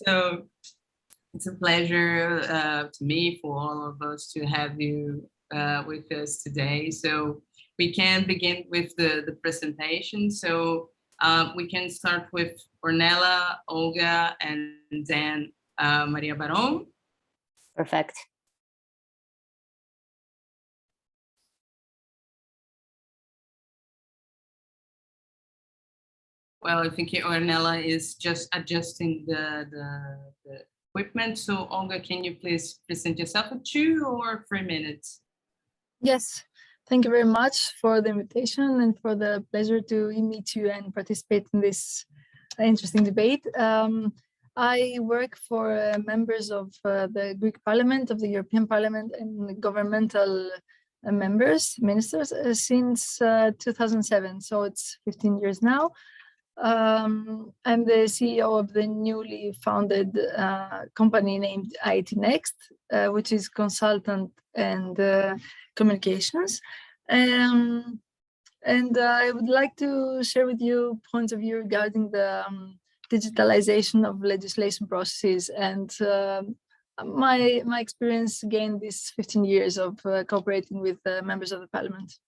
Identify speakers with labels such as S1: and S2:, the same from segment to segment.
S1: So it's a pleasure to me, for all of us, to have you with us today. So we can begin with the presentation. So we can start with Ornela, Olga, and then Maria Barón.
S2: Perfect.
S1: Well, I think Ornella is just adjusting the equipment. So Olga, can you please present yourself for 2 or 3 minutes?
S3: Yes, thank you very much for the invitation and for the pleasure to meet you and participate in this interesting debate. I work for members of the Greek Parliament, of the European Parliament, and governmental ministers since 2007. So it's 15 years now. I'm the CEO of the newly founded company named IT Next, which is consultant and communications. And I would like to share with you points of view regarding the digitalization of legislation processes and my experience gained these 15 years of cooperating with members of the Parliament.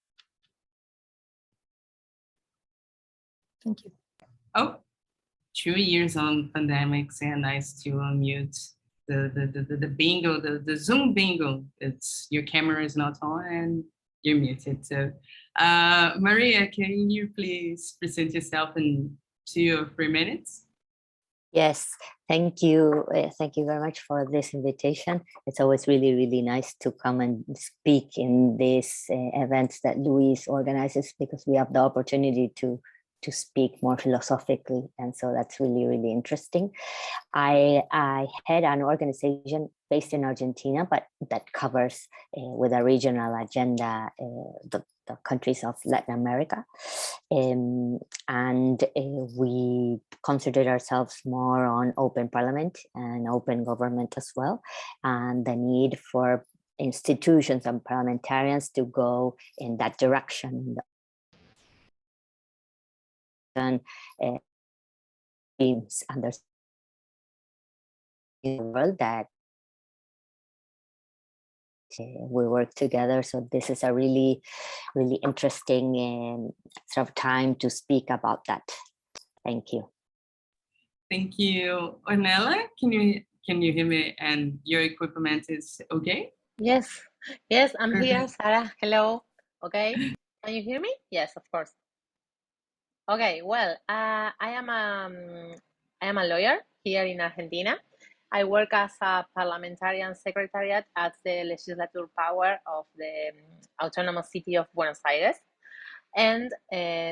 S3: Thank you.
S1: Oh, 2 years on pandemics, and I still unmute the bingo, the Zoom bingo. It's your camera is not on and you're muted. So, Maria, can you please present yourself in 2 or 3 minutes?
S2: Yes, thank you. Thank you very much for this invitation. It's always really, really nice to come and speak in these events that Luis organizes, because we have the opportunity to speak more philosophically, and so that's really, really interesting. I head an organization based in Argentina, but that covers with a regional agenda the countries of Latin America, and we consider ourselves more on open parliament and open government as well, and the need for institutions and parliamentarians to go in that direction. And teams under the world that we work together. So this is a really, really interesting sort of time to speak about that. Thank you.
S1: Thank you, Ornella. Can you hear me? And your equipment is okay?
S4: Yes, I'm here, Sarah. Hello. Okay, can you hear me? Yes, of course. Okay, well, I am a lawyer here in Argentina. I work as a parliamentarian secretariat at the Legislature power of the autonomous city of Buenos Aires. And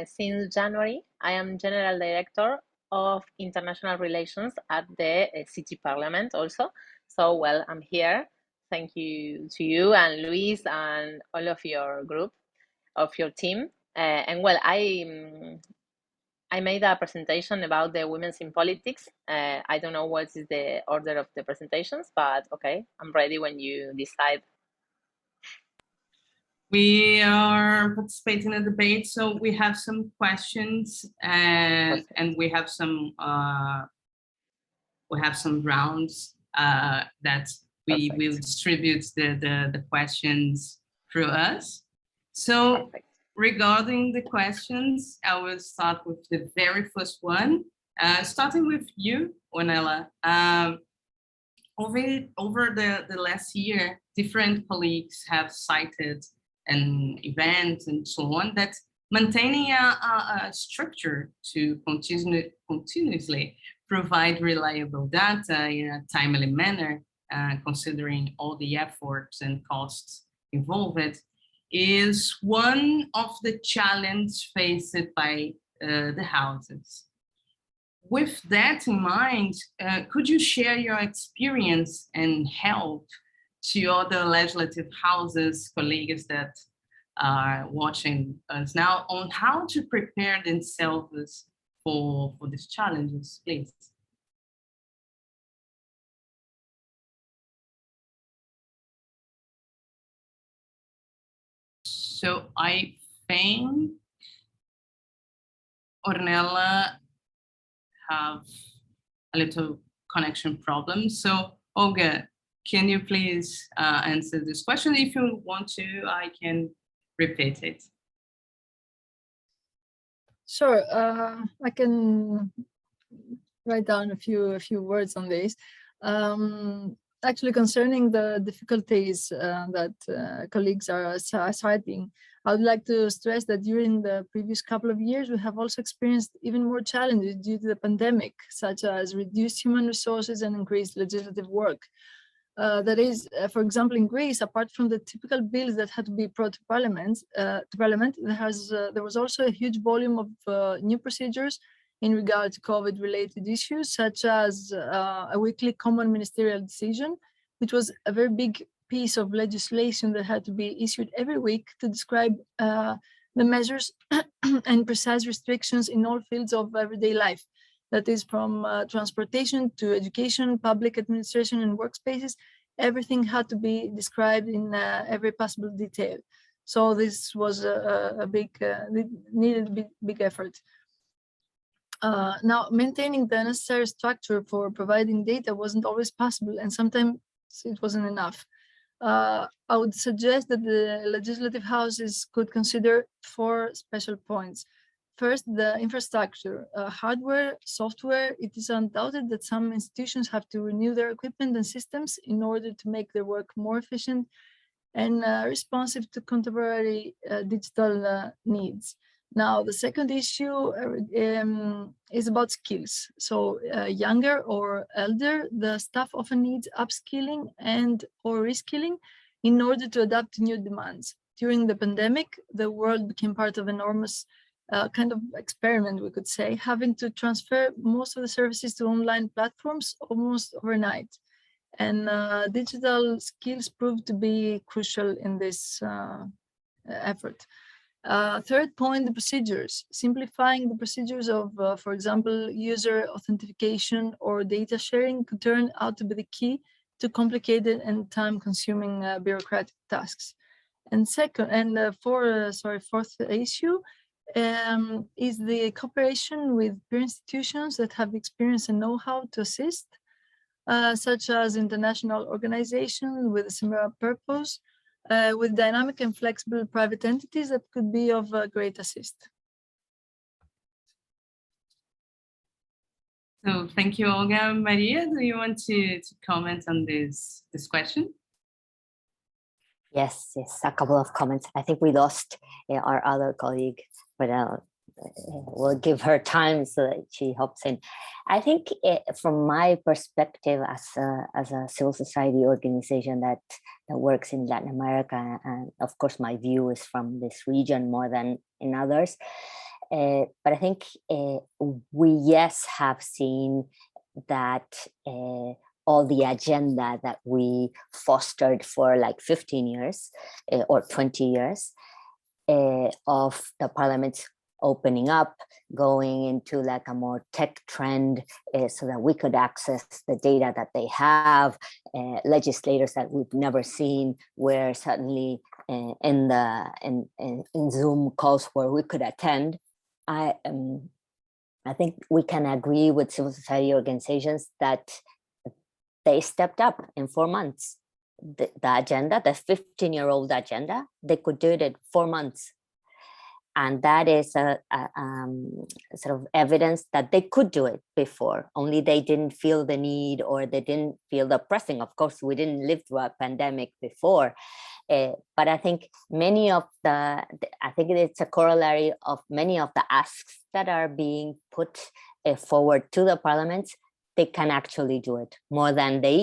S4: since January, I am General Director of International Relations at the City Parliament also. So, well, I'm here. Thank you to you and Luis and all of your group, of your team. And well, I made a presentation about the women's in politics. I don't know what is the order of the presentations, but okay, I'm ready when you decide.
S1: We are participating in the debate, so we have some questions and we have some rounds that we will distribute the questions through us. So. Perfect. Regarding the questions, I will start with the very first one, starting with you, Ornella. Over the last year, different colleagues have cited an event and so on that maintaining a structure to continuously provide reliable data in a timely manner, considering all the efforts and costs involved, is one of the challenges faced by the houses. With that in mind, could you share your experience and help to other legislative houses, colleagues that are watching us now, on how to prepare themselves for these challenges, please? So I think Ornella have a little connection problem. So Olga, can you please answer this question? If you want to, I can repeat it.
S3: Sure, I can write down a few words on this. Actually, concerning the difficulties that colleagues are citing, I would like to stress that during the previous couple of years, we have also experienced even more challenges due to the pandemic, such as reduced human resources and increased legislative work. That is, for example, in Greece, apart from the typical bills that had to be brought to Parliament, there was also a huge volume of new procedures in regard to COVID-related issues, such as a weekly common ministerial decision, which was a very big piece of legislation that had to be issued every week to describe the measures and precise restrictions in all fields of everyday life. That is from transportation to education, public administration, and workspaces. Everything had to be described in every possible detail. So this was needed big effort. Now, maintaining the necessary structure for providing data wasn't always possible, and sometimes it wasn't enough. I would suggest that the legislative houses could consider 4 special points. First, the infrastructure, hardware, software. It is undoubted that some institutions have to renew their equipment and systems in order to make their work more efficient and responsive to contemporary digital needs. Now, the second issue is about skills. So younger or elder, the staff often needs upskilling and or reskilling in order to adapt to new demands. During the pandemic, the world became part of enormous kind of experiment, we could say, having to transfer most of the services to online platforms almost overnight. And digital skills proved to be crucial in this effort. Third point, the procedures. Simplifying the procedures of, for example, user authentication or data sharing could turn out to be the key to complicated and time-consuming bureaucratic tasks. And fourth issue is the cooperation with peer institutions that have experience and know-how to assist, such as international organizations with a similar purpose, with dynamic and flexible private entities that could be of great assist.
S1: So thank you, Olga. Maria, do you want to comment on this question?
S2: Yes, a couple of comments. I think we lost our other colleague, but we'll give her time so that she hops in. I think from my perspective as a civil society organization that works in Latin America, and of course my view is from this region more than in others, but I think we have seen that all the agenda that we fostered for like 15 years or 20 years of the parliaments opening up, going into like a more tech trend so that we could access the data that they have, legislators that we've never seen were suddenly in Zoom calls where we could attend. I think we can agree with civil society organizations that they stepped up in 4 months. The agenda, the 15-year-old agenda, they could do it in 4 months. And that is a sort of evidence that they could do it before, only they didn't feel the need or they didn't feel the pressing. Of course, we didn't live through a pandemic before, but I think I think it's a corollary of many of the asks that are being put forward to the parliaments. They can actually do it more than they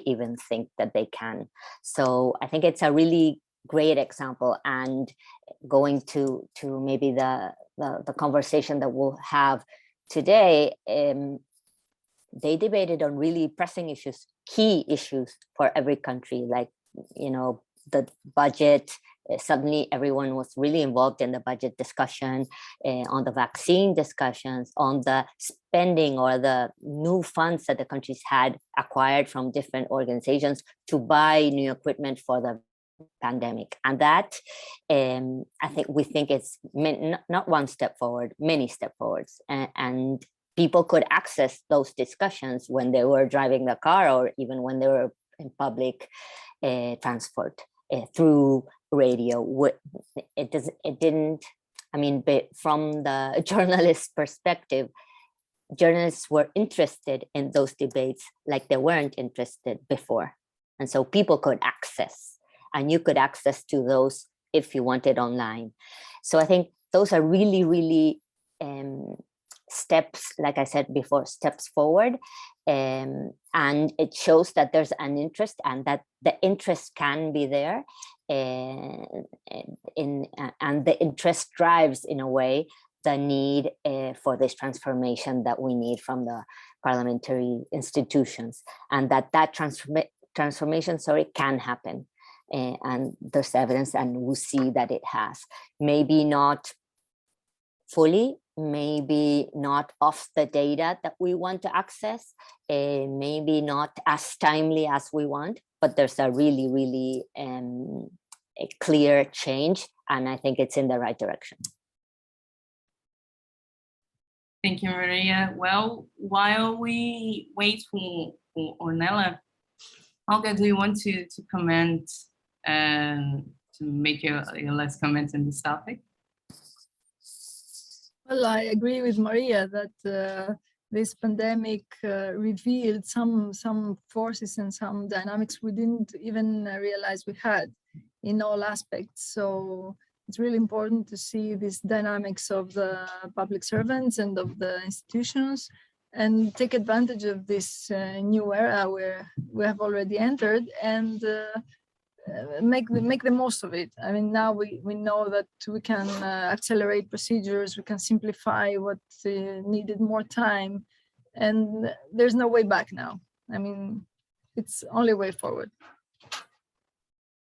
S2: even think that they can. So I think it's a really great example. And going to maybe the conversation that we'll have today, they debated on really pressing issues, key issues for every country, like, you know, the budget. Suddenly everyone was really involved in the budget discussion, on the vaccine discussions, on the spending or the new funds that the countries had acquired from different organizations to buy new equipment for the pandemic. And that we think it's not one step forward, many step forwards. And people could access those discussions when they were driving the car, or even when they were in public transport through radio. It didn't, I mean, from the journalist perspective, journalists were interested in those debates like they weren't interested before. And so people could access, and you could access to those if you wanted online. So I think those are really, really steps, like I said before, steps forward. And it shows that there's an interest, and that the interest can be there. And the interest drives, in a way, the need for this transformation that we need from the parliamentary institutions, and that transformation, can happen. And there's evidence, and we see that it has. Maybe not fully, maybe not off the data that we want to access, maybe not as timely as we want, but there's a really, really a clear change, and I think it's in the right direction.
S1: Thank you, Maria. Well, while we wait for Ornela, Olga, do you want to comment and to make your last comment on this topic?
S3: Well, I agree with Maria that this pandemic revealed some forces and some dynamics we didn't even realize we had in all aspects. So it's really important to see these dynamics of the public servants and of the institutions, and take advantage of this new era where we have already entered, and make the most of it. I mean, now we know that we can accelerate procedures, we can simplify what needed more time, and there's no way back now. I mean, it's only way forward.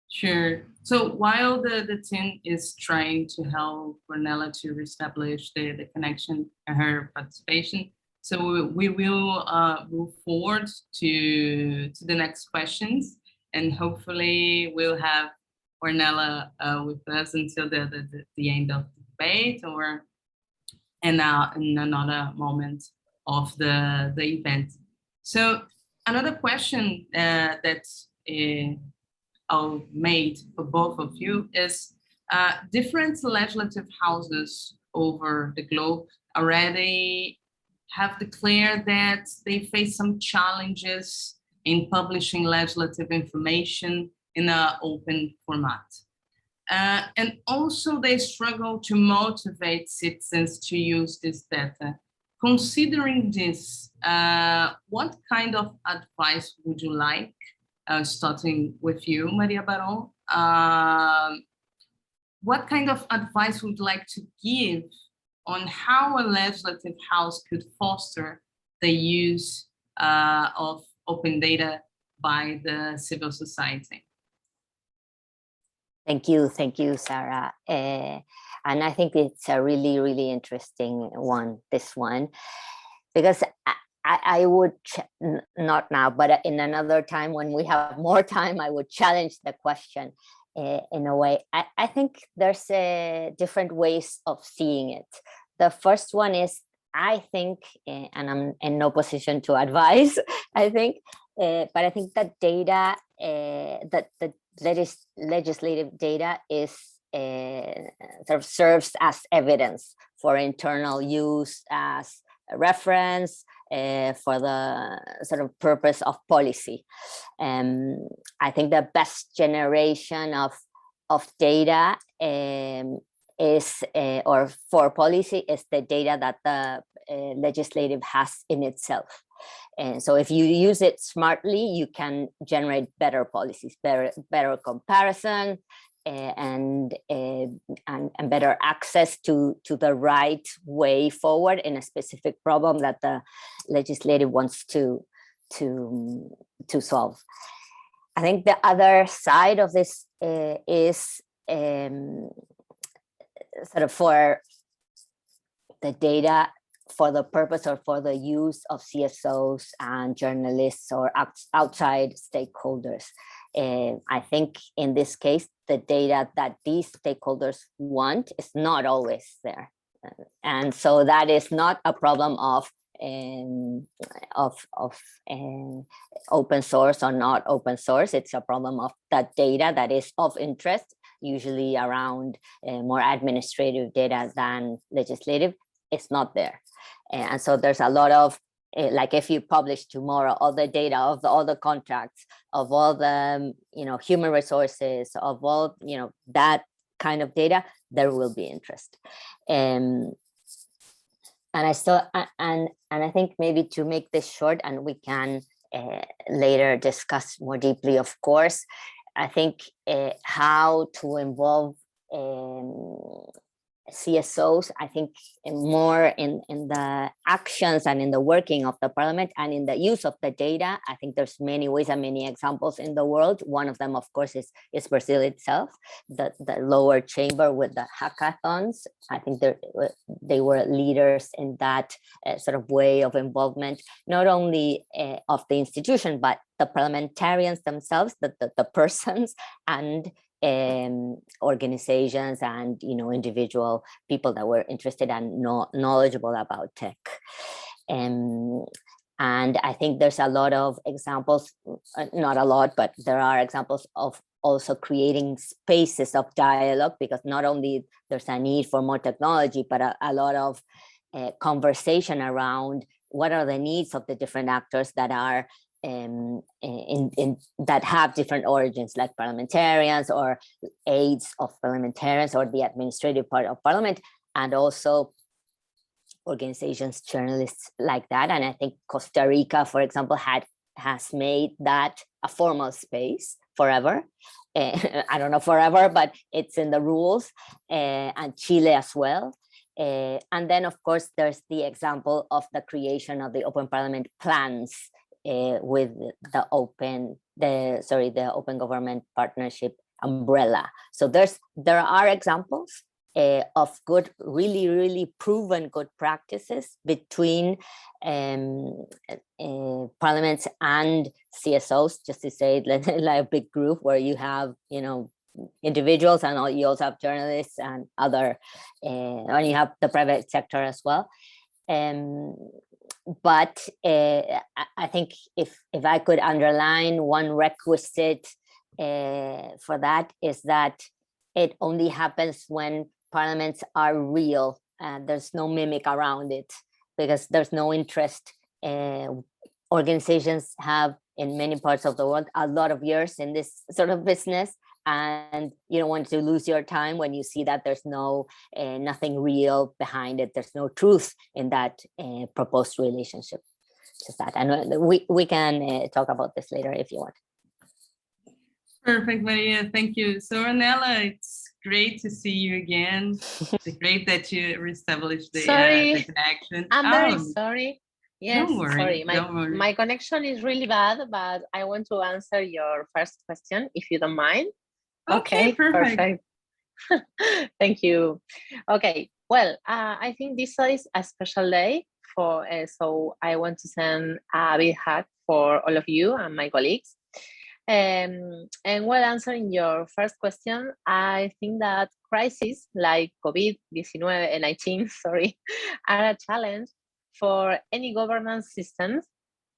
S1: Sure. So while the team is trying to help Ornela to reestablish the connection and her participation, so we will move forward to the next questions, and hopefully we'll have Ornela with us until the end of the debate, or in another moment of the event. So another question that I'll made for both of you is different legislative houses over the globe already have declared that they face some challenges in publishing legislative information in an open format. And also they struggle to motivate citizens to use this data. Considering this, what kind of advice would you like, starting with you, Maria Barón, what kind of advice would you like to give on how a legislative house could foster the use of open data by the civil society?
S2: Thank you, Sarah. And I think it's a really, really interesting one, this one, because I would, not now, but in another time when we have more time, I would challenge the question in a way. I think there's different ways of seeing it. The first one is, I think, and I'm in no position to advise, I think, but I think that data, that the legislative data is sort of serves as evidence for internal use, as a reference for the sort of purpose of policy. I think the best generation of data is, or for policy, is the data that the legislative has in itself. And so if you use it smartly, you can generate better policies, better comparison, and better access to the right way forward in a specific problem that the legislative wants to solve. I think the other side of this is sort of for the data for the purpose or for the use of CSOs and journalists or outside stakeholders. I think in this case, the data that these stakeholders want is not always there. And so that is not a problem of open source or not open source. It's a problem of that data that is of interest, usually around more administrative data than legislative. It's not there. And so there's a lot of, like if you publish tomorrow all the data of all the contracts, of all the human resources, of all that kind of data, there will be interest. And I think maybe to make this short, and we can later discuss more deeply, of course, I think how to involve CSOs, I think more in the actions and in the working of the parliament and in the use of the data. I think there's many ways and many examples in the world. One of them, of course, is Brazil itself, the lower chamber with the hackathons. I think they were leaders in that sort of way of involvement, not only of the institution, but the parliamentarians themselves, the persons, and organizations and individual people that were interested and knowledgeable about tech. And I think there's a lot of examples, not a lot, but there are examples of also creating spaces of dialogue, because not only there's a need for more technology, but a lot of conversation around what are the needs of the different actors that are that have different origins, like parliamentarians or aides of parliamentarians or the administrative part of parliament, and also organizations, journalists like that. And I think Costa Rica, for example, has made that a formal space forever. I don't know forever, but it's in the rules, and Chile as well. And then, of course, there's the example of the creation of the Open Parliament plans with the Open Government Partnership umbrella. So there are examples of good, really proven good practices between parliaments and CSOs, just to say it like a big group where you have individuals, and you also have journalists and other, and you have the private sector as well. But I think if I could underline one requisite for that, is that it only happens when parliaments are real, and there's no mimic around it, because there's no interest. Organizations have, in many parts of the world, a lot of years in this sort of business, and you don't want to lose your time when you see that there's nothing real behind it. There's no truth in that proposed relationship. Just that, and we can talk about this later if you want.
S1: Perfect, Maria. Thank you. So, Ornela, it's great to see you again. It's great that you reestablished the connection.
S4: I'm very sorry. Yes,
S1: don't worry,
S4: sorry. My connection is really bad, but I want to answer your first question, if you don't mind.
S1: Okay, perfect.
S4: Thank you. Okay, well, I think this is a special day for, so I want to send a big hug for all of you and my colleagues. And while answering your first question, I think that crises like COVID-19, are a challenge for any governance systems,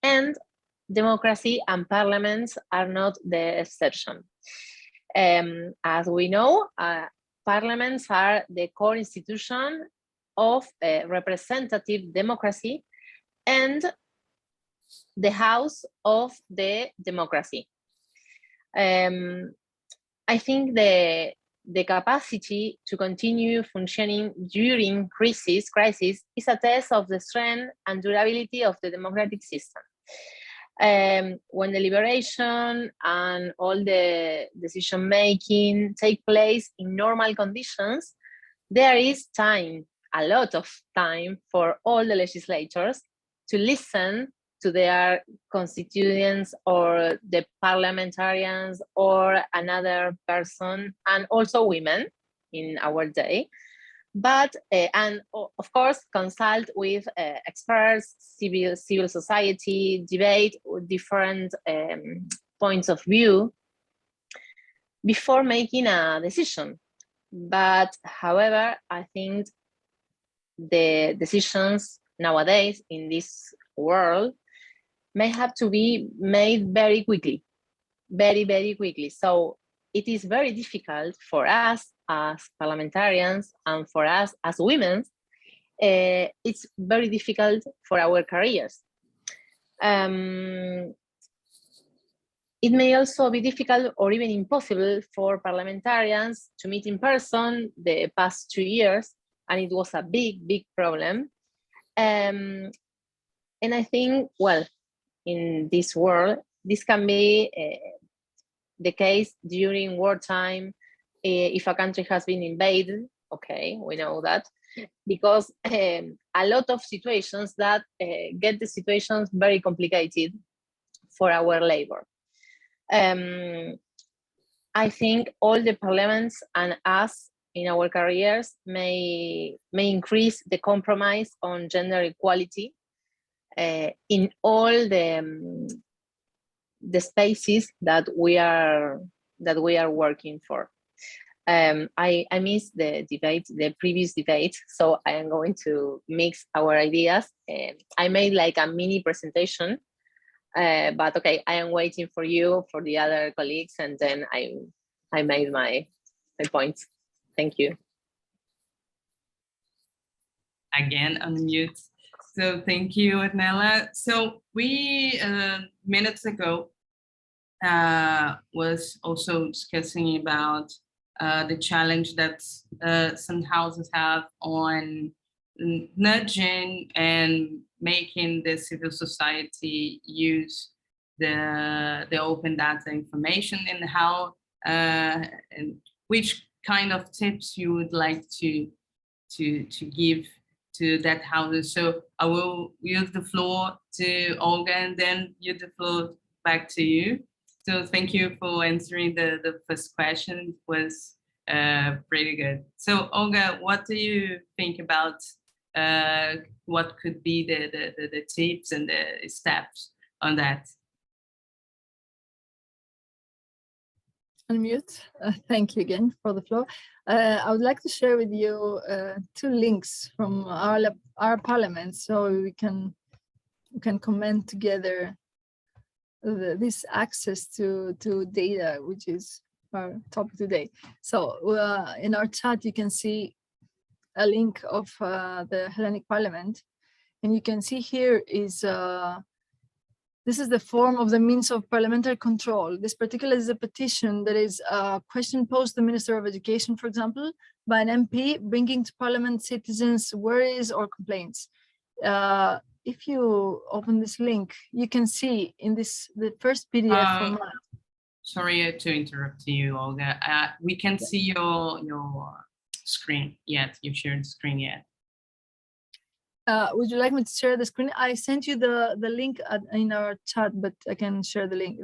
S4: and democracy and parliaments are not the exception. As we know, parliaments are the core institution of representative democracy and the house of the democracy. I think the capacity to continue functioning during crisis is a test of the strength and durability of the democratic system. When deliberation and all the decision making take place in normal conditions, there is time, a lot of time, for all the legislators to listen to their constituents or the parliamentarians or another person, and also women in our day. But, and of course, consult with experts, civil society, debate different points of view before making a decision. But however, I think the decisions nowadays in this world may have to be made very quickly, very, very quickly. So it is very difficult for us as parliamentarians and for us as women. It's very difficult for our careers. It may also be difficult or even impossible for parliamentarians to meet in person the past 2 years, and it was a big, big problem. And I think, well, in this world, this can be the case during wartime, if a country has been invaded, okay, we know that, because a lot of situations that get the situations very complicated for our labor. I think all the parliaments and us in our careers may increase the compromise on gender equality in all the spaces that we are working for. I missed the debate, the previous debate, so I am going to mix our ideas. I made like a mini presentation, but okay, I am waiting for you, for the other colleagues, and then I made my points. Thank you.
S1: Again, unmute. So thank you, Ornela. So we, minutes ago, was also discussing about the challenge that some houses have on nudging and making the civil society use the open data information, and how and which kind of tips you would like to give to that houses. So I will yield the floor to Olga, and then yield the floor back to you. So thank you for answering the first question. It was pretty good. So Olga, what do you think about what could be the tips and the steps on that?
S3: Unmute. Thank you again for the floor. I would like to share with you 2 links from our parliament, so we can comment together this access to data, which is our topic today. So in our chat, you can see a link of the Hellenic Parliament, and you can see here is this is the form of the means of parliamentary control. This particular is a petition that is a question posed to the Minister of Education, for example, by an MP, bringing to Parliament citizens' worries or complaints. If you open this link, you can see in the first PDF format.
S1: Sorry to interrupt you, Olga. We can't see your screen yet. You've shared the screen yet.
S3: Would you like me to share the screen? I sent you the link in our chat, but I can share the link.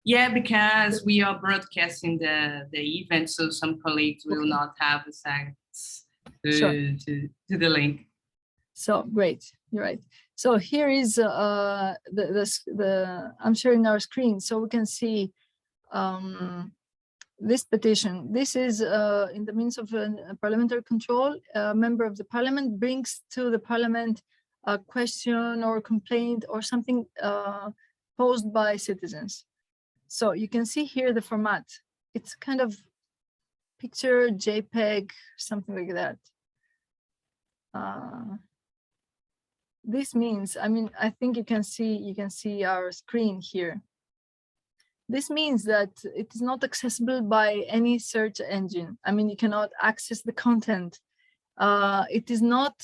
S1: Yeah, because we are broadcasting the event, so some colleagues will not have access to the link.
S3: So great, you're right. So here is I'm sharing our screen, so we can see this petition. This is in the means of parliamentary control. A member of the parliament brings to the parliament a question or complaint or something posed by citizens. So you can see here the format. It's kind of picture, JPEG, something like that. This means, I mean, I think you can see our screen here. This means that it is not accessible by any search engine. I mean, you cannot access the content. It is not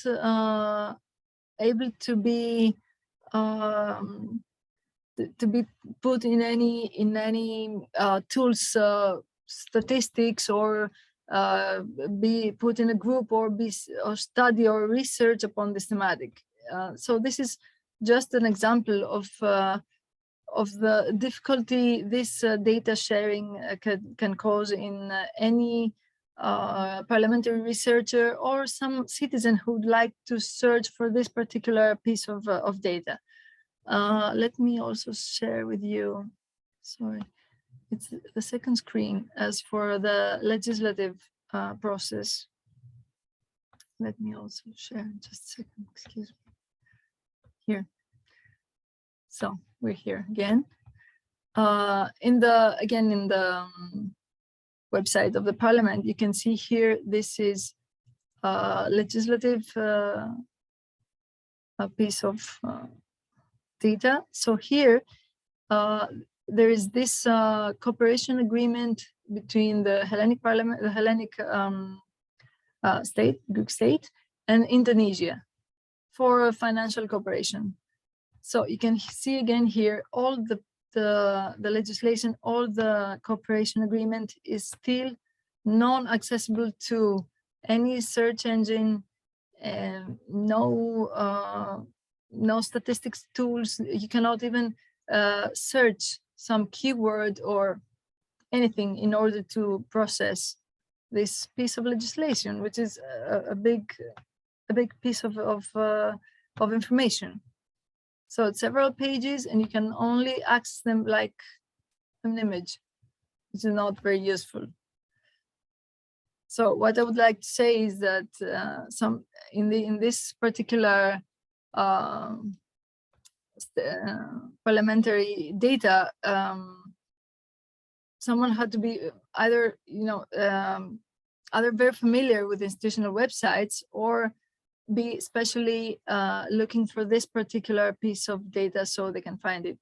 S3: able to be put in any tools, statistics, or be put in a group, or study or research upon this thematic. So this is just an example of the difficulty this data sharing can cause in any parliamentary researcher or some citizen who would like to search for this particular piece of data. Let me also share with you, sorry, it's the second screen. As for the legislative process, let me also share just a second, excuse me. Here. So we're here again. In the website of the Parliament, you can see here, this is legislative a piece of data. So here, there is this cooperation agreement between the Hellenic Parliament, the Hellenic state, Greek state, and Indonesia for financial cooperation. So you can see again here all the legislation, all the cooperation agreement is still non-accessible to any search engine, no statistics tools. You cannot even search some keyword or anything in order to process this piece of legislation, which is a big piece of information. So it's several pages, and you can only access them like an image, which is not very useful. So what I would like to say is that in this particular parliamentary data, someone had to be either either very familiar with institutional websites or be especially looking for this particular piece of data so they can find it.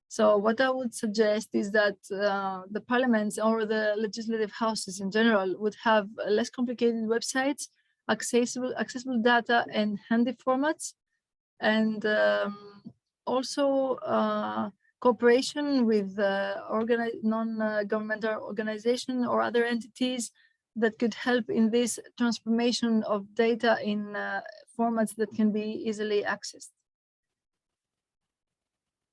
S3: So what I would suggest is that the parliaments or the legislative houses in general would have less complicated websites, accessible data and handy formats, and also cooperation with non-governmental organization or other entities that could help in this transformation of data in formats that can be easily accessed.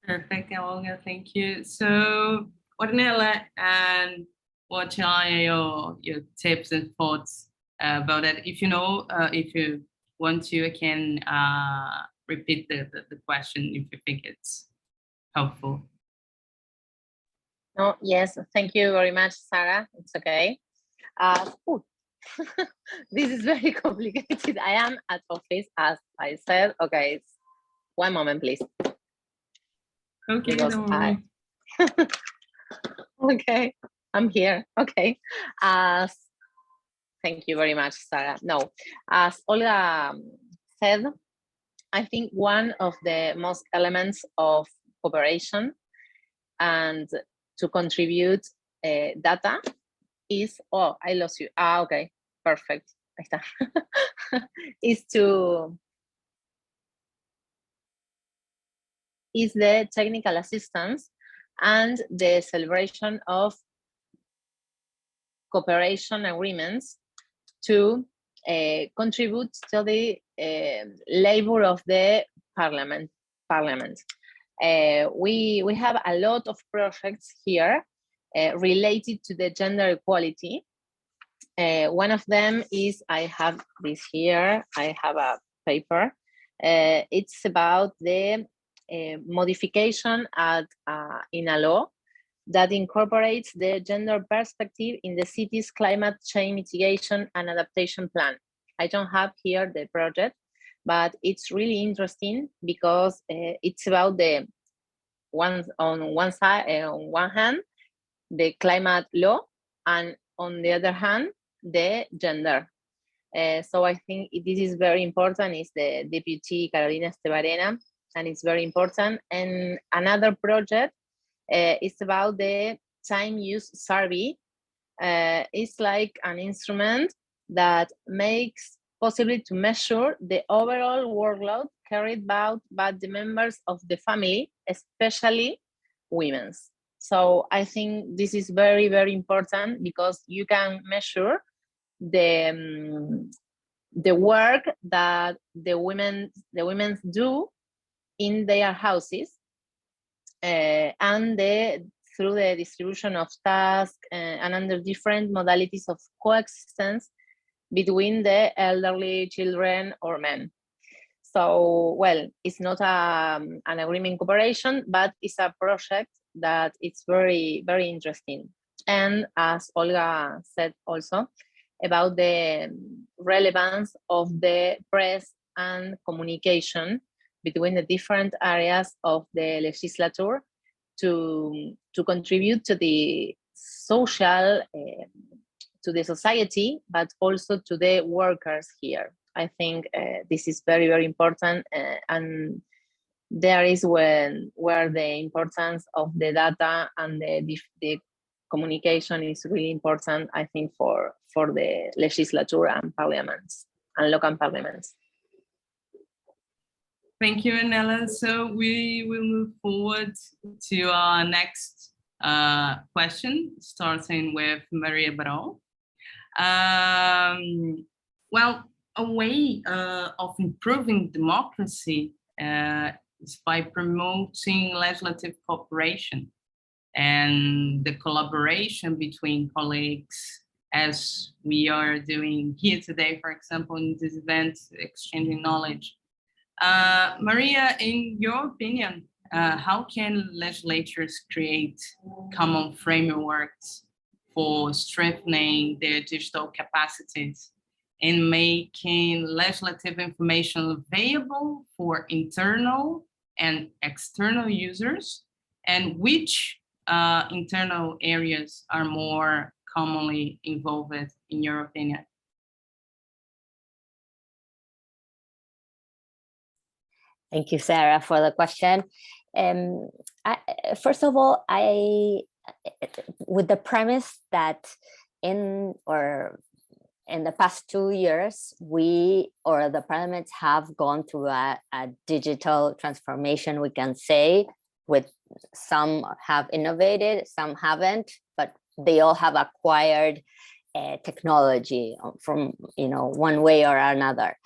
S1: Perfect, Olga, thank you. So, Ornela, and what are your tips and thoughts about that? If you know, if you want to, I can repeat the question if you think it's helpful.
S4: No, yes, thank you very much, Sarah. It's okay. This is very complicated. I am at office, as I said. Okay, one moment, please.
S1: Okay,
S4: okay, I'm here. Okay. Thank you very much, Sarah. No, as Olga said, I think one of the most elements of cooperation and to contribute data is, oh, I lost you. Okay, perfect. Ahí está. is the technical assistance and the celebration of cooperation agreements to contribute to the labor of the parliament. We have a lot of projects here related to the gender equality. One of them is, I have this here, I have a paper. It's about the modification in a law that incorporates the gender perspective in the city's climate change mitigation and adaptation plan. I don't have here the project, but it's really interesting because it's about the on one hand, the climate law, and on the other hand, the gender. So I think this is very important. It's the Deputy Carolina Estebarena, and it's very important. And another project is about the time use survey. It's like an instrument that makes possible to measure the overall workload carried out by the members of the family, especially women. So I think this is very, very important because you can measure the work that the women do in their houses, and through the distribution of tasks and under different modalities of coexistence between the elderly, children, or men. So, well, it's not an agreement cooperation, but it's a project that it's very, very interesting. And as Olga said also, about the relevance of the press and communication between the different areas of the legislature to contribute to the social, to the society, but also to the workers here. I think this is very, very important, and there is where the importance of the data and the communication is really important, I think, for the legislature and parliaments and local parliaments.
S1: Thank you, Ornela. So we will move forward to our next question, starting with Maria Barol. Well, a way of improving democracy is by promoting legislative cooperation and the collaboration between colleagues, as we are doing here today, for example, in this event, exchanging knowledge. Maria, in your opinion, how can legislatures create common frameworks for strengthening their digital capacities and making legislative information available for internal and external users? And which internal areas are more commonly involved, in your opinion?
S2: Thank you, Sarah, for the question. First of all, with the premise that in the past 2 years, the parliaments have gone through a digital transformation, we can say, with some have innovated, some haven't, but they all have acquired technology from one way or another.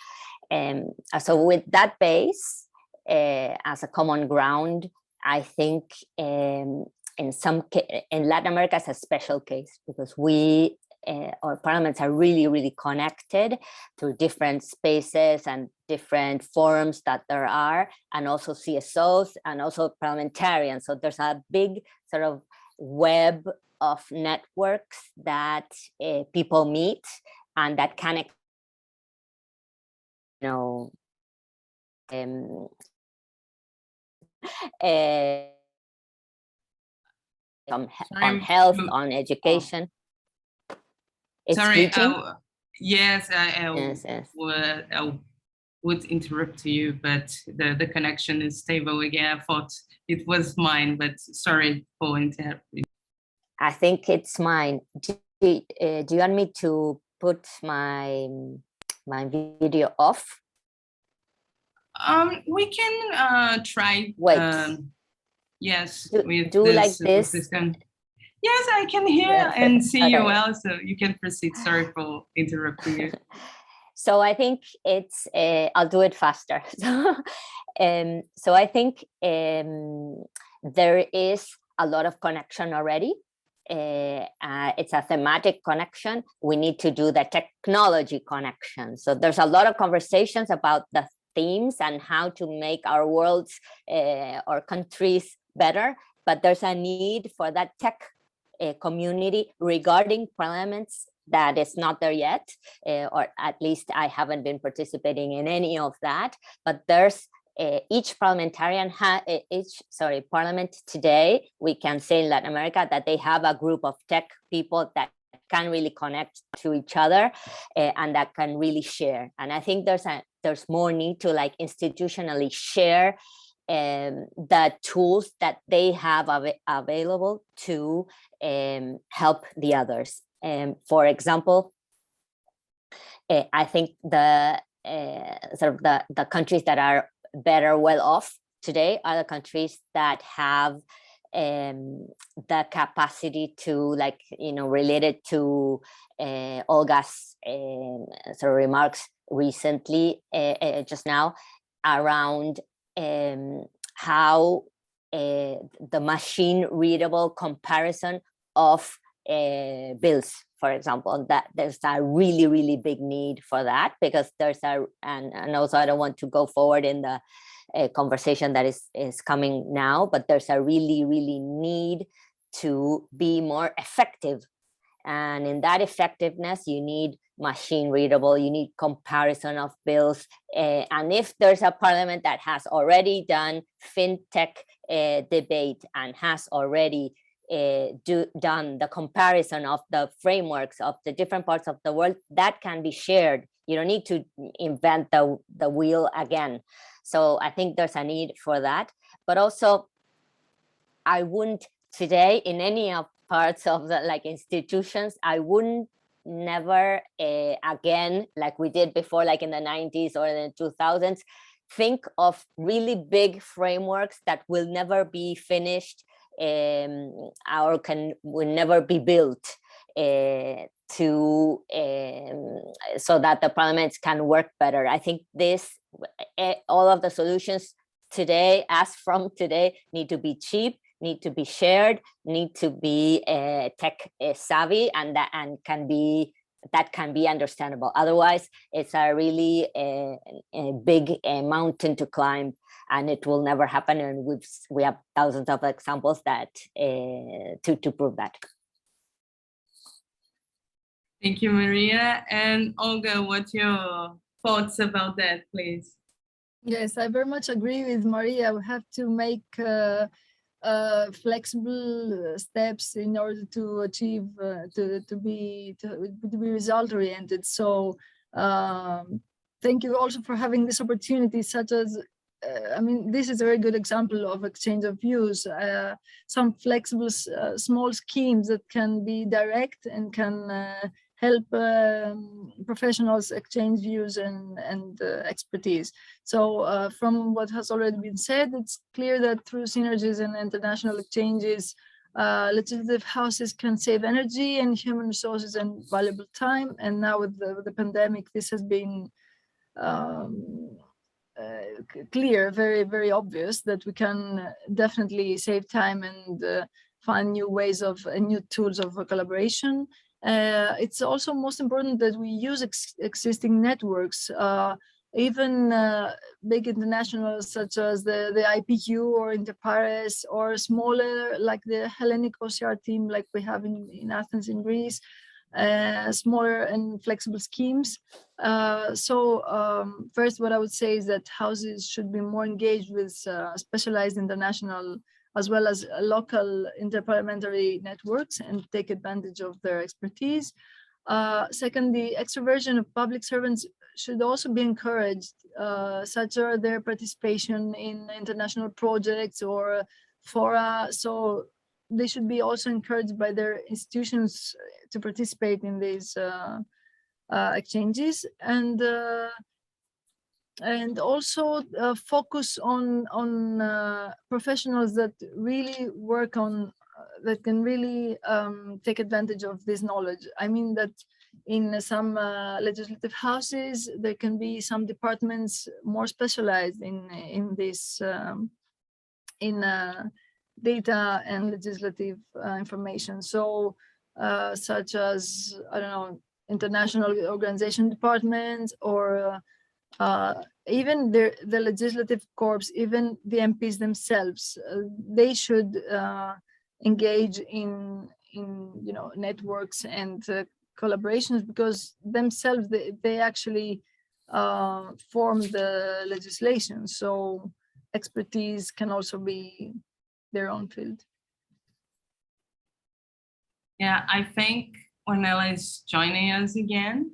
S2: So with that base, as a common ground, I think in Latin America is a special case, because our parliaments are really, really connected through different spaces and different forums that there are, and also CSOs and also parliamentarians. So there's a big sort of web of networks that people meet and that can, on health, on education. It's
S1: sorry,
S2: yes.
S1: I would interrupt you, but the connection is stable again. I thought it was mine, but sorry for interrupting.
S2: I think it's mine. Do you want me to put my video off?
S1: We can try.
S2: Wait.
S1: Yes.
S2: Do like this.
S1: Yes, I can hear and see you well, so you can proceed. Sorry for interrupting you.
S2: So I think it's, I'll do it faster. So I think there is a lot of connection already. It's a thematic connection. We need to do the technology connection. So there's a lot of conversations about the themes and how to make our worlds or countries better, but there's a need for that tech community regarding parliaments that is not there yet, or at least I haven't been participating in any of that. But there's each parliamentarian, parliament today, we can say in Latin America that they have a group of tech people that can really connect to each other and that can really share. And I think there's more need to like institutionally share the tools that they have available to help the others. For example, I think the countries that are well off today are the countries that have the capacity to, related to Olga's sort of remarks recently, just now, around how the machine readable comparison of bills, for example, that there's a really, really big need for that, because there's and also I don't want to go forward in the conversation that is coming now, but there's a really, really need to be more effective. And in that effectiveness, you need machine readable, you need comparison of bills. And if there's a parliament that has already done fintech debate and has already done the comparison of the frameworks of the different parts of the world, that can be shared. You don't need to invent the wheel again. So I think there's a need for that. But also, I wouldn't today in any of parts of the like institutions, I wouldn't never again, like we did before, like in the 90s or the 2000s, think of really big frameworks that will never be finished or will never be built so that the parliaments can work better. I think all of the solutions today, as from today, need to be cheap, need to be shared, need to be tech savvy, and that can be understandable. Otherwise, it's a really a big mountain to climb, and it will never happen. And we have thousands of examples that to prove that.
S1: Thank you, Maria. And Olga, what's your thoughts about that, please?
S3: Yes, I very much agree with Maria. We have to make flexible steps in order to achieve to be result oriented. So thank you also for having this opportunity, such as I mean, this is a very good example of exchange of views, some flexible small schemes that can be direct and can help professionals exchange views and expertise. So from what has already been said, it's clear that through synergies and international exchanges, legislative houses can save energy and human resources and valuable time. And now with the pandemic, this has been clear, very, very obvious that we can definitely save time and find new ways of new tools of collaboration. It's also most important that we use existing networks, even big internationals such as the IPU or Interpares, or smaller like the Hellenic OCR team like we have in Athens in Greece, smaller and flexible schemes. First, what I would say is that houses should be more engaged with specialized international as well as local interparliamentary networks and take advantage of their expertise. Second, the extroversion of public servants should also be encouraged, such as their participation in international projects or fora. So they should be also encouraged by their institutions to participate in these exchanges, and also focus on professionals that really work on that can really take advantage of this knowledge. I mean that in some legislative houses there can be some departments more specialized in this data and legislative information. So such as, I don't know, international organization departments, or even the legislative corps, even the MPs themselves, they should engage in networks and collaborations, because themselves they actually form the legislation. So expertise can also be their own field.
S1: Yeah, I think Ornela is joining us again.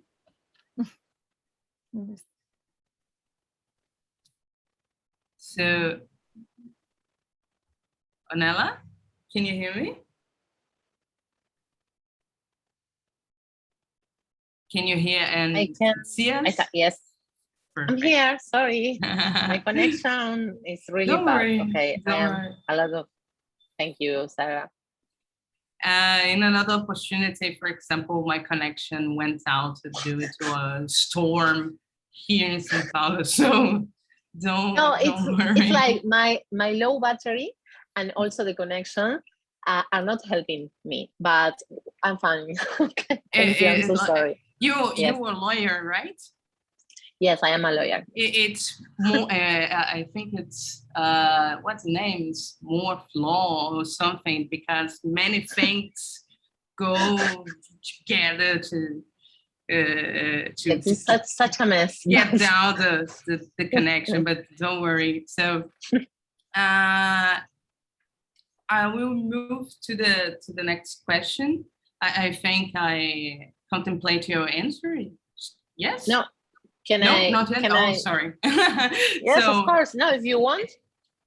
S1: So, Ornela, can you hear me? Can you hear and see us?
S4: Yes.
S1: Perfect.
S4: I'm here. Sorry, my connection is really
S1: Don't
S4: bad.
S1: worry.
S4: Okay, thank you, Sarah.
S1: In another opportunity, for example, my connection went out due to a storm here in São Paulo. So don't worry.
S4: It's like my low battery and also the connection are not helping me, but I'm fine. Okay. Thank you. I'm so sorry.
S1: You were a lawyer, right?
S4: Yes, I am a lawyer.
S1: It's more, I think it's, what's the name? It's more law or something, because many things go together to
S4: It's such a mess.
S1: Get down the connection, but don't worry. So I will move to the next question. I think I contemplate your answer. Yes.
S4: No.
S1: Not yet. Sorry.
S4: Yes, of course. No, if you want.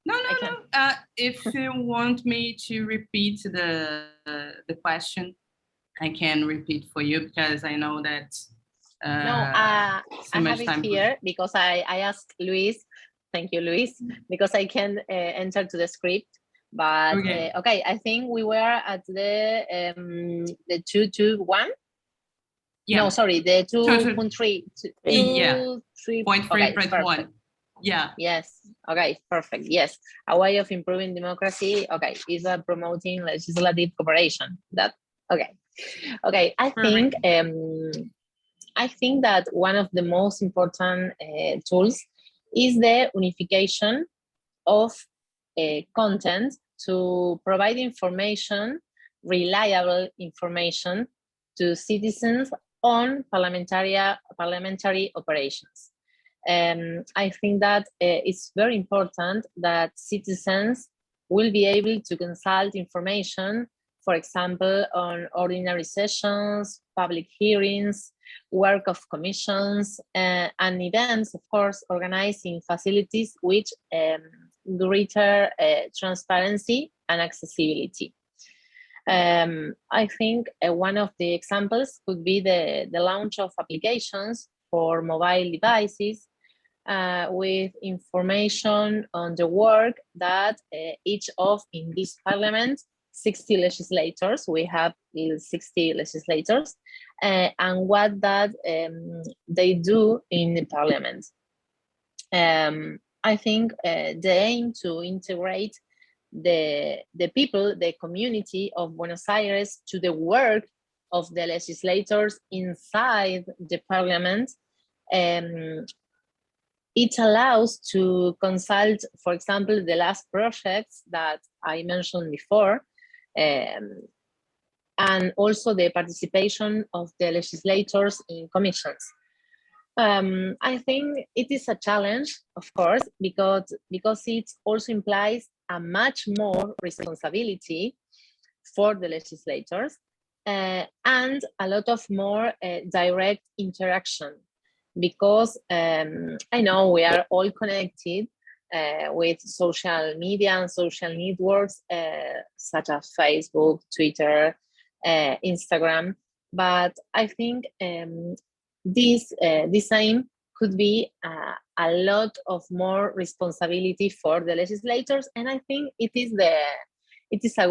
S1: No. If you want me to repeat the question, I can repeat for you because I know that.
S4: I have it here because I asked Luis. Thank you, Luis, because I can enter to the script. But okay, I think we were at the 221. Yeah. No, sorry, the 2.3.
S1: Yeah. 3.3.1. Yeah.
S4: Yes. Okay. Perfect. Yes. A way of improving democracy. Okay, is promoting legislative cooperation. That. Okay. Okay. I think that one of the most important tools is the unification of content to provide information, reliable information to citizens on parliamentary operations. I think that it's very important that citizens will be able to consult information, for example, on ordinary sessions, public hearings, work of commissions, and events, of course, organized in facilities with greater transparency and accessibility. I think one of the examples could be the launch of applications for mobile devices with information on the work that each of in this parliament, 60 legislators, we have 60 legislators, and what that they do in the parliament. I think the aim to integrate the people, the community of Buenos Aires to the work of the legislators inside the parliament, it allows to consult, for example, the last projects that I mentioned before, and also the participation of the legislators in commissions. I think it is a challenge, of course, because it also implies a much more responsibility for the legislators and a lot of more direct interaction, because I know we are all connected with social media and social networks such as Facebook, Twitter, Instagram, but I think this aim could be a lot of more responsibility for the legislators, and I think it is a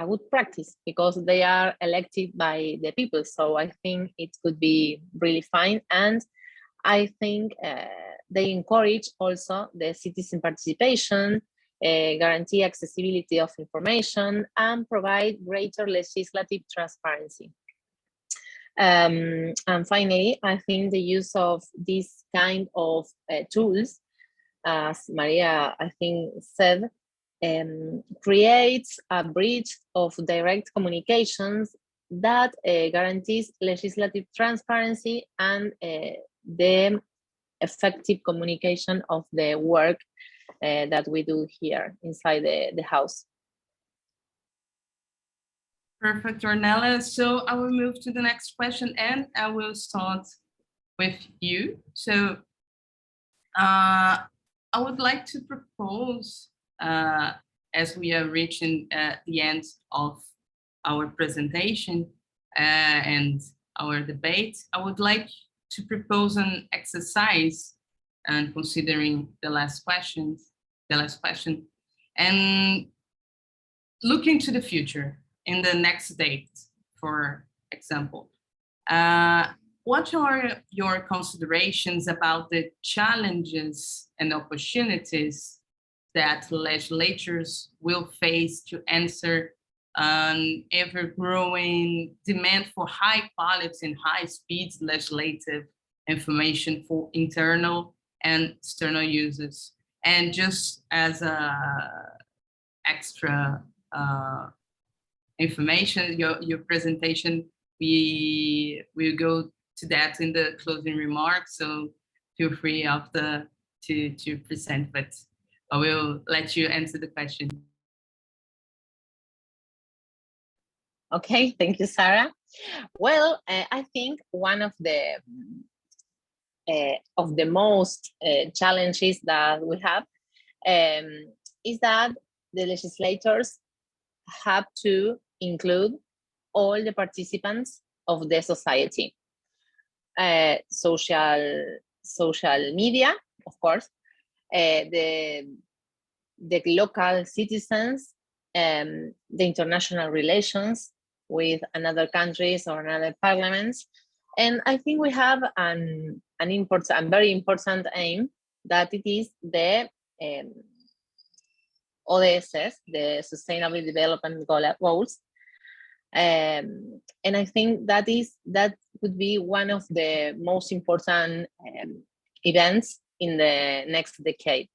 S4: good practice because they are elected by the people. So I think it could be really fine, and I think they encourage also the citizen participation, guarantee accessibility of information, and provide greater legislative transparency. And finally, I think the use of this kind of tools, as Maria, I think, said, creates a bridge of direct communications that guarantees legislative transparency and the effective communication of the work that we do here inside the house.
S1: Perfect, Ornela. So I will move to the next question, and I will start with you. So I would like to propose, as we are reaching the end of our presentation and our debate, I would like to propose an exercise, and considering the last question, and looking to the future in the next date, for example. What are your considerations about the challenges and opportunities that legislatures will face to answer an ever-growing demand for high quality and high-speed legislative information for internal and external users? And just as a extra information, your presentation we will go to that in the closing remarks. So feel free after to present, but I will let you answer the question.
S4: Okay, thank you, Sarah. Well, I think one of the most challenges that we have is that the legislators have to include all the participants of the society, social media, of course, the local citizens, the international relations with another countries or another parliaments. And I think we have an very important aim, that it is the ODS, the Sustainable Development Goals. And I think that could be one of the most important events in the next decade.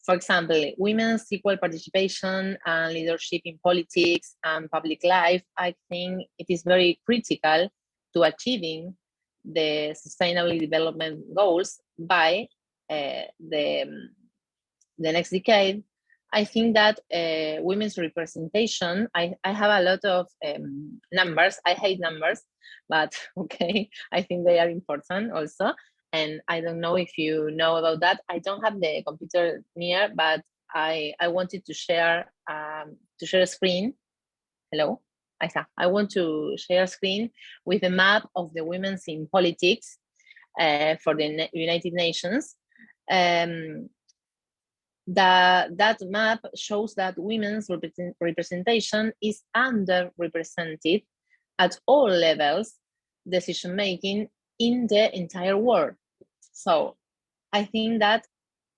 S4: For example, women's equal participation and leadership in politics and public life, I think it is very critical to achieving the Sustainable Development Goals by the next decade. I think that women's representation, I have a lot of numbers. I hate numbers, but okay, I think they are important also. And I don't know if you know about that. I don't have the computer near, but I wanted to share a screen. Hello, I want to share a screen with a map of the women in politics for the United Nations. That map shows that women's representation is underrepresented at all levels decision making in the entire world. So I think that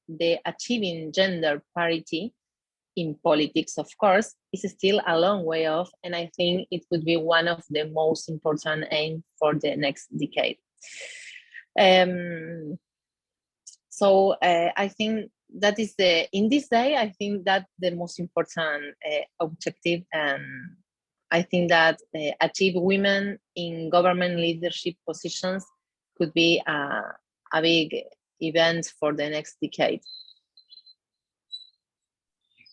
S4: the achieving gender parity in politics, of course, is still a long way off, and I think it would be one of the most important aims for the next decade. So I think that is in this day, I think that the most important objective, and I think that achieve women in government leadership positions could be a big event for the next decade.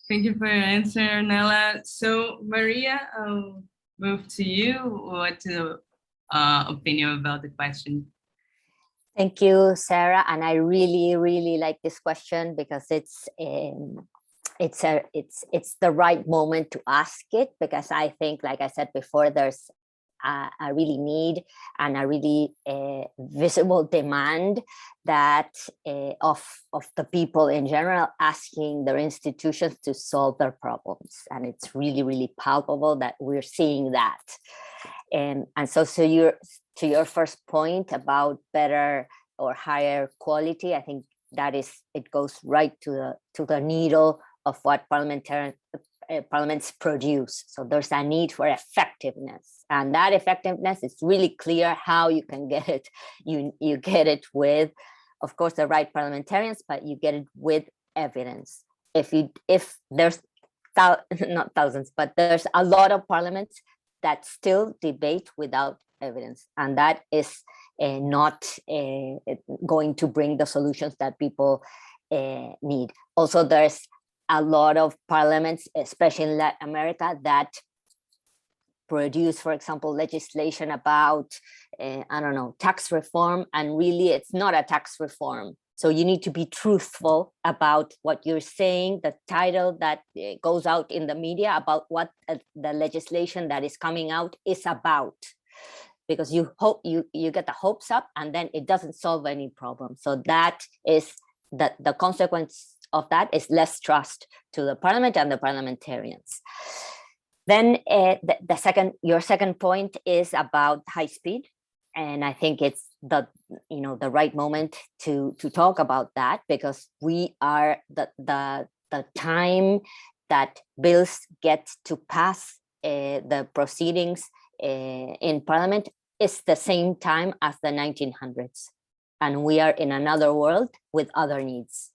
S1: Thank you for your answer, Ornela. So Maria, I'll move to you. What's your opinion about the question?
S2: Thank you, Sarah. And I really, really like this question because it's the right moment to ask it, because I think, like I said before, there's a really need and a really visible demand that of the people in general asking their institutions to solve their problems. And it's really, really palpable that we're seeing that. And so to your first point about better or higher quality, I think that it goes right to the needle of what parliaments produce. So there's a need for effectiveness, and that effectiveness is really clear how you can get it. You get it with, of course, the right parliamentarians, but you get it with evidence. If there's not thousands, but there's a lot of parliaments that still debate without evidence, and that is not going to bring the solutions that people need. Also, there's a lot of parliaments, especially in Latin America, that produce, for example, legislation about, I don't know, tax reform, and really it's not a tax reform. So you need to be truthful about what you're saying, the title that goes out in the media about what the legislation that is coming out is about, because you get the hopes up and then it doesn't solve any problem. So that is the consequence of that is less trust to the parliament and the parliamentarians. Then your second point is about high speed, and I think it's the right moment to talk about that, because we are the time that bills get to pass the proceedings in parliament is the same time as the 1900s, and we are in another world with other needs.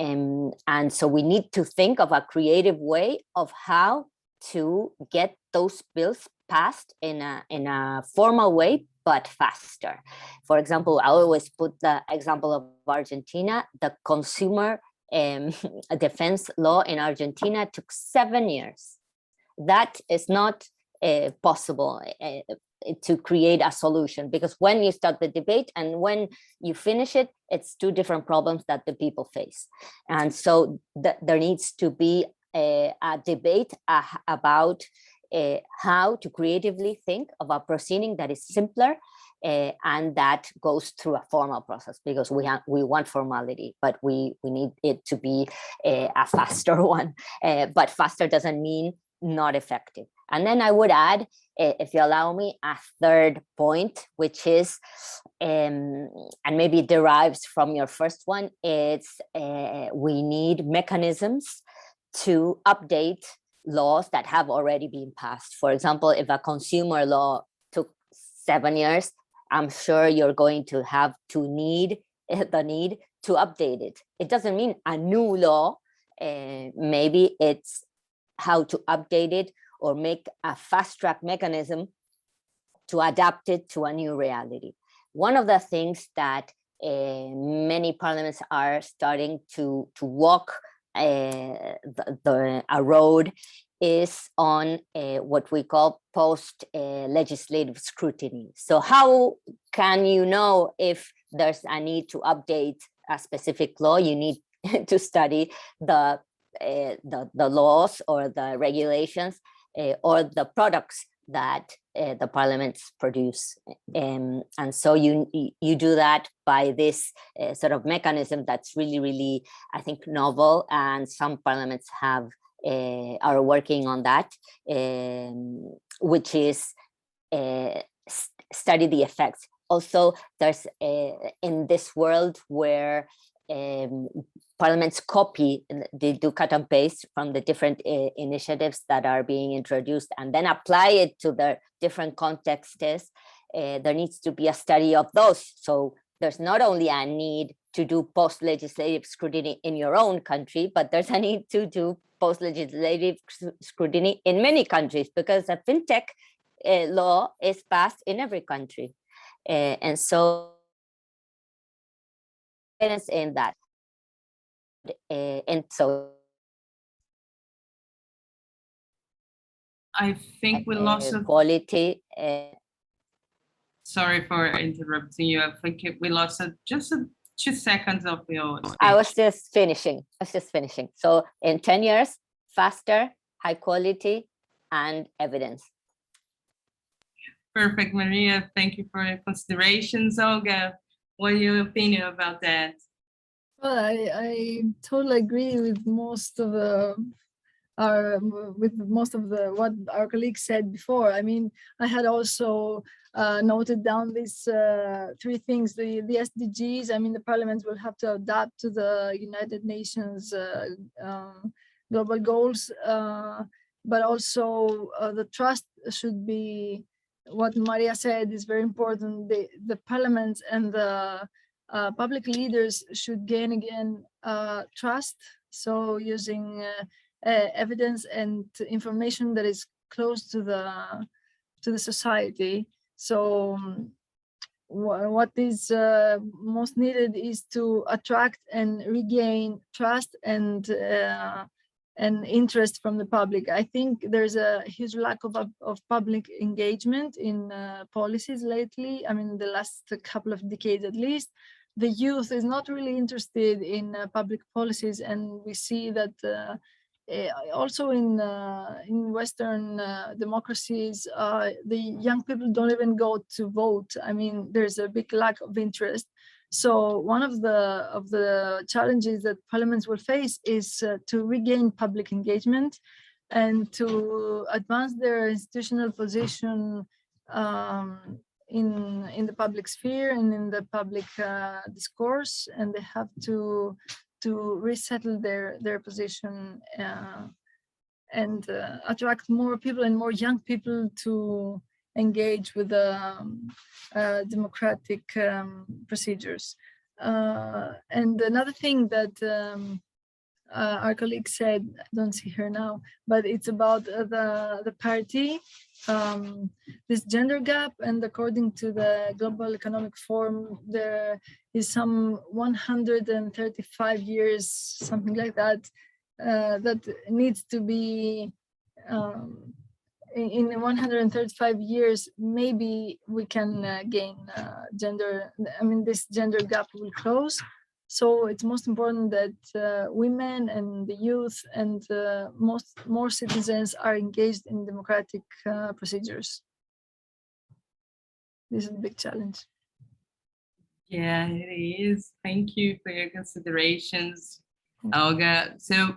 S2: And so we need to think of a creative way of how to get those bills passed in a formal way, but faster. For example, I always put the example of Argentina. The consumer defense law in Argentina took 7 years. That is not possible to create a solution, because when you start the debate and when you finish it, it's two different problems that the people face. And so there needs to be a debate about how to creatively think of a proceeding that is simpler and that goes through a formal process, because we want formality, but we need it to be a faster one. But faster doesn't mean not effective. And then I would add, if you allow me, a third point, which is, and maybe derives from your first one, it's we need mechanisms to update laws that have already been passed. For example, if a consumer law took 7 years, I'm sure you're going to have the need to update it. It doesn't mean a new law. Maybe it's how to update it or make a fast track mechanism to adapt it to a new reality. One of the things that many parliaments are starting to walk a road is on what we call post-legislative scrutiny. So how can you know if there's a need to update a specific law? You need to study the laws or the regulations or the products that the parliaments produce. And so you do that by this sort of mechanism that's really, really, I think, novel, and some parliaments are working on that, which is study the effects. Also, there's in this world where parliaments copy, they do cut and paste from the different initiatives that are being introduced and then apply it to the different contexts. There needs to be a study of those. So there's not only a need to do post-legislative scrutiny in your own country, but there's a need to do post-legislative scrutiny in many countries, because a fintech law is passed in every country. And so in that. And so
S1: I think we lost
S2: quality.
S1: Sorry for interrupting you. I think we lost just 2 seconds of your speech.
S2: I was just finishing. So in 10 years, faster, high quality, and evidence.
S1: Perfect, Maria. Thank you for your considerations. Olga, what is your opinion about that?
S3: Well, I totally agree with most of what our colleagues said before. I mean, I had also noted down these 3 things: the SDGs. I mean, the parliaments will have to adapt to the United Nations global goals, but also the trust should be, what Maria said is very important. The parliaments and the public leaders should gain again trust. So using evidence and information that is close to the society. So what is most needed is to attract and regain trust and interest from the public. I think there's a huge lack of public engagement in policies lately. I mean, the last couple of decades at least. The youth is not really interested in public policies, and we see that also in Western democracies, the young people don't even go to vote. I mean, there's a big lack of interest. So one of the challenges that parliaments will face is to regain public engagement and to advance their institutional position in the public sphere and in the public discourse, and they have to resettle their position and attract more people and more young people to engage with the democratic procedures. And another thing that our colleague said, I don't see her now, but it's about the parity, this gender gap, and according to the Global Economic Forum, there is some 135 years, something like that, that needs to be, in 135 years, maybe we can gain this gender gap will close. So it's most important that women and the youth and more citizens are engaged in democratic procedures. This is a big challenge.
S1: Yeah, it is. Thank you for your considerations, Olga. So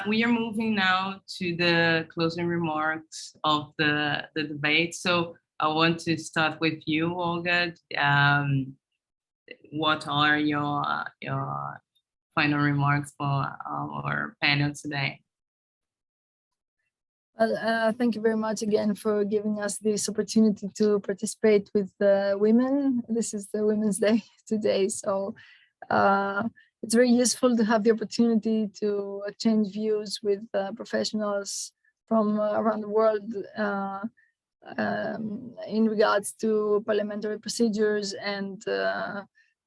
S1: we are moving now to the closing remarks of the debate. So I want to start with you, Olga. What are your final remarks for our panel today?
S3: Well, thank you very much again for giving us this opportunity to participate with women. This is the Women's Day today, so it's very useful to have the opportunity to exchange views with professionals from around the world in regards to parliamentary procedures and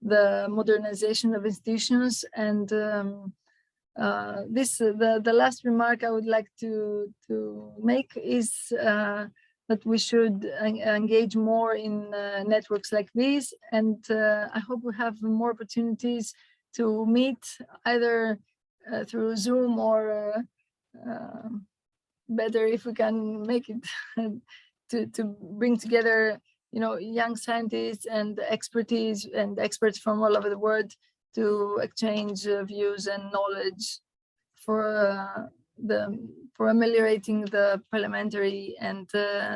S3: the modernization of institutions. And the last remark I would like to make is that we should engage more in networks like these, and I hope we have more opportunities to meet either through Zoom or better if we can make it to bring together, young scientists and expertise and experts from all over the world to exchange views and knowledge for ameliorating the parliamentary and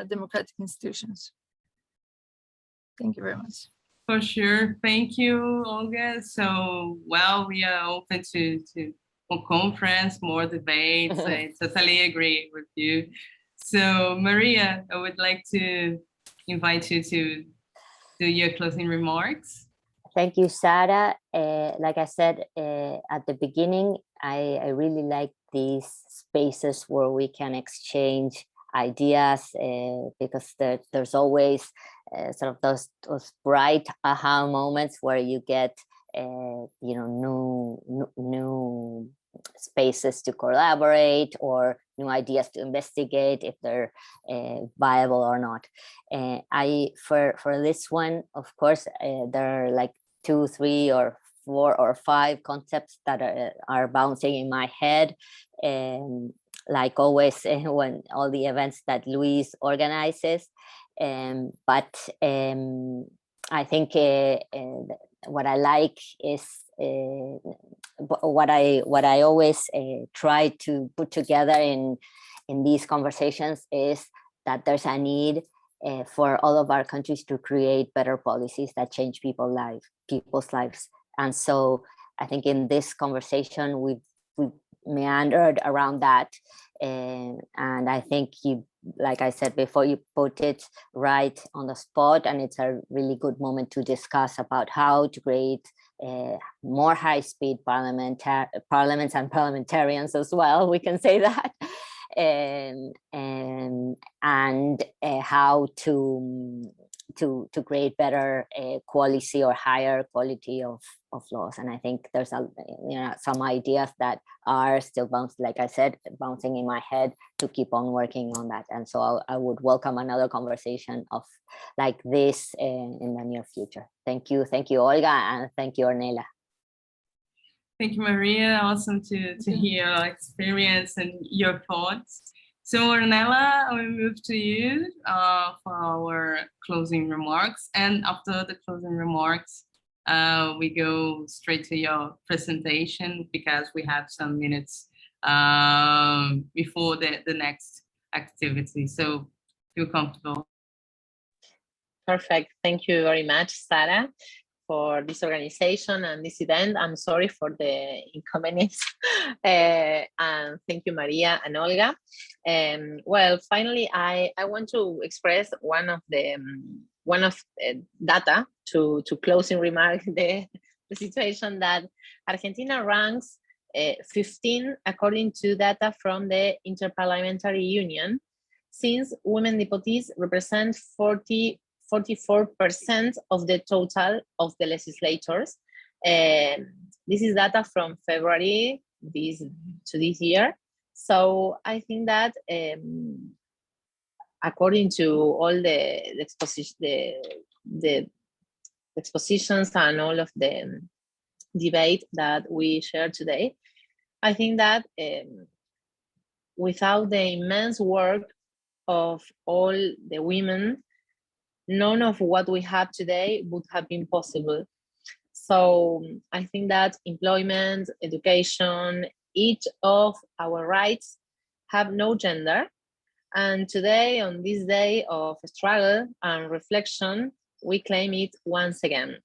S3: democratic institutions. Thank you very much.
S1: For sure. Thank you, Olga. So, well, we are open to more conference, more debates. I totally agree with you. So, Maria, I would like to invite you to do your closing remarks.
S2: Thank you, Sarah. Like I said at the beginning, I really like these spaces where we can exchange ideas because there's always sort of those bright aha moments where you get new spaces to collaborate or new ideas to investigate if they're viable or not. For this one, of course, there are like 2, 3, or 4 or 5 concepts that are bouncing in my head. Like always, when all the events that Luis organizes. But I think what I like is what I always try to put together in these conversations is that there's a need for all of our countries to create better policies that change people's lives. And so I think in this conversation we've meandered around that, and I think you, like I said before, you put it right on the spot, and it's a really good moment to discuss about how to create more high-speed parliaments and parliamentarians as well, we can say that, and how to create better quality or higher quality of laws. And I think there's some ideas that are still bouncing in my head to keep on working on that. And so I would welcome another conversation of like this in the near future. Thank you, Olga, and thank you, Ornela.
S1: Thank you, Maria. Awesome to hear your experience and your thoughts. So, Ornela, I will move to you for our closing remarks. And after the closing remarks, we go straight to your presentation because we have some minutes before the next activity. So, feel comfortable.
S4: Perfect. Thank you very much, Sarah, for this organization and this event. I'm sorry for the inconvenience. And thank you, Maria and Olga. Well, finally, I want to express one of data to closing remark the situation that Argentina ranks 15 according to data from the Interparliamentary Union, since women deputies represent 44% of the total of the legislators. This is data from February to this year. So I think that according to all the expositions and all of the debate that we shared today, I think that without the immense work of all the women, none of what we have today would have been possible. So I think that employment, education, each of our rights have no gender. And today, on this day of struggle and reflection, we claim it once again.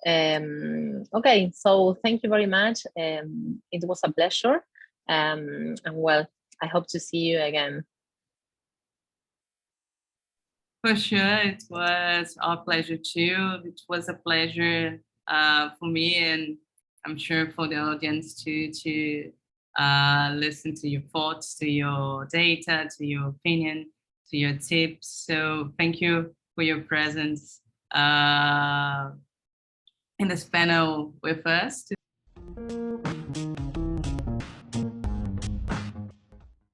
S4: Okay, so thank you very much. It was a pleasure. And well, I hope to see you again.
S1: For sure, it was our pleasure too. It was a pleasure for me, and I'm sure for the audience too, to listen to your thoughts, to your data, to your opinion, to your tips. So thank you for your presence in this panel with us today.